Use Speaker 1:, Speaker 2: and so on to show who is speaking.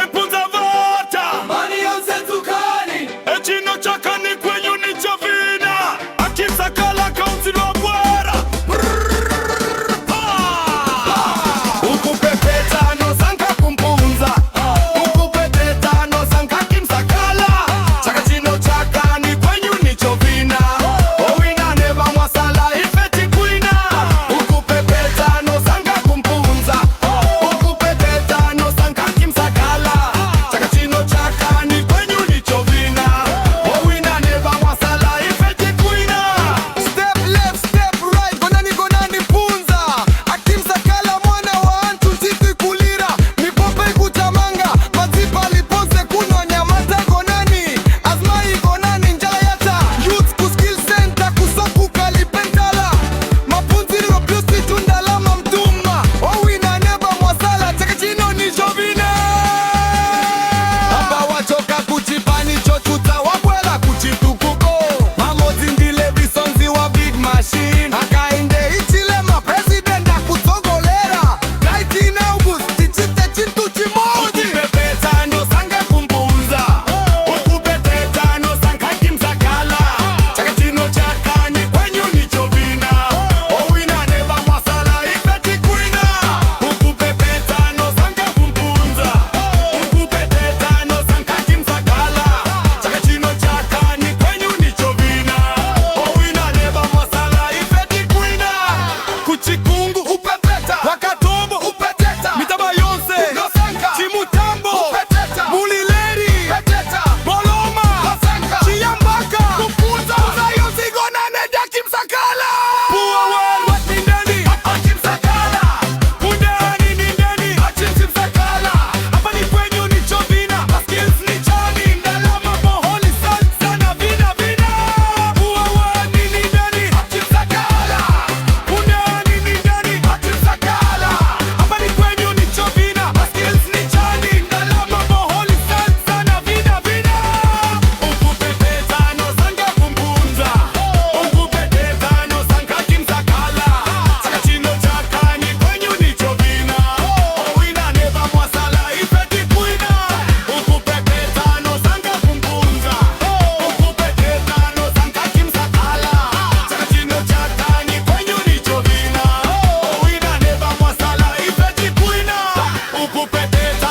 Speaker 1: Empunza vota
Speaker 2: Mani yonse tukani
Speaker 1: Echino chakani kwenyu ni chovina Akimsakala kaunti lwabwera Ukupepeta no sanka kumpunza Ukupepeta no sanka kimsakala Chaka chino chakani kwenyu ni chovina Owina neva mwasala ifeti kuina Ukupepeta no sanka kumpunza Ukupepeta no sanka kimsakala Chaka chino chakani kwenyu ni chovina Owina neva mwasala ifeti kuina
Speaker 2: Step left, step right, gonani punza Akimsakala mwana wa antu ntiti kulira Mipope kutamanga, mazipa liponse kuno nyamata gonani Azmai gonani njayata Youth ku skill center kusoku kalipentala Mapunziri wa plusi tundalama mtuma Owina neba mwasala, chaka chino ni jovina Hapa wachoka kuchipani chochuta wabwela kuchitukuko Mamozi ndile visonzi wa big machine Akainde ichilema president akutogolera 19 August tichite chintu chimoji
Speaker 1: Ukupepeta no sanka kumpunza Ukupepeta no sanka kimsakala Chaka chino chakani kwenyu ni chovina Owina neva mwasala ifeti kuina Ukupepeta no sanka kumpunza Ukupepeta no sanka kimsakala Chaka chino chakani kwenyu ni chovina Owina neva mwasala ifeti kuina Kuchikungu
Speaker 2: Upepeta
Speaker 1: Wakatombo
Speaker 2: Upeteta
Speaker 1: Mitaba yonse
Speaker 2: Nosanka
Speaker 1: Chimutambo
Speaker 2: Upeteta
Speaker 1: Mulileri
Speaker 2: Upeteta
Speaker 1: Boloma
Speaker 2: Nosanka
Speaker 1: Chiyambaka
Speaker 2: Kupunza
Speaker 1: Uzayo zigona neda kimsakala Puwa world what ni ndani
Speaker 2: Akimsakala
Speaker 1: Kundani ni ndani
Speaker 2: Akimsakala
Speaker 1: Hapa ni kwenyu ni chovina Skills ni chani Ndalama boholi sana vina vina Puwa world ni ndani
Speaker 2: Akimsakala
Speaker 1: Kundani ni ndani
Speaker 2: Akimsakala
Speaker 1: Hapa ni kwenyu ni chovina Skills ni chani Ndalama boholi sana vina vina Ukupepeta no sanka kumpunza Ukupepeta no sanka kimsakala Chaka chino chakani kwenyu ni chovina Owina neva mwasala ifeti kuina Ukupepeta no sanka kumpunza Ukupepeta no sanka kimsakala Chaka chino chakani kwenyu ni chovina Owina neva mwasala ifeti kuina Ukupepeta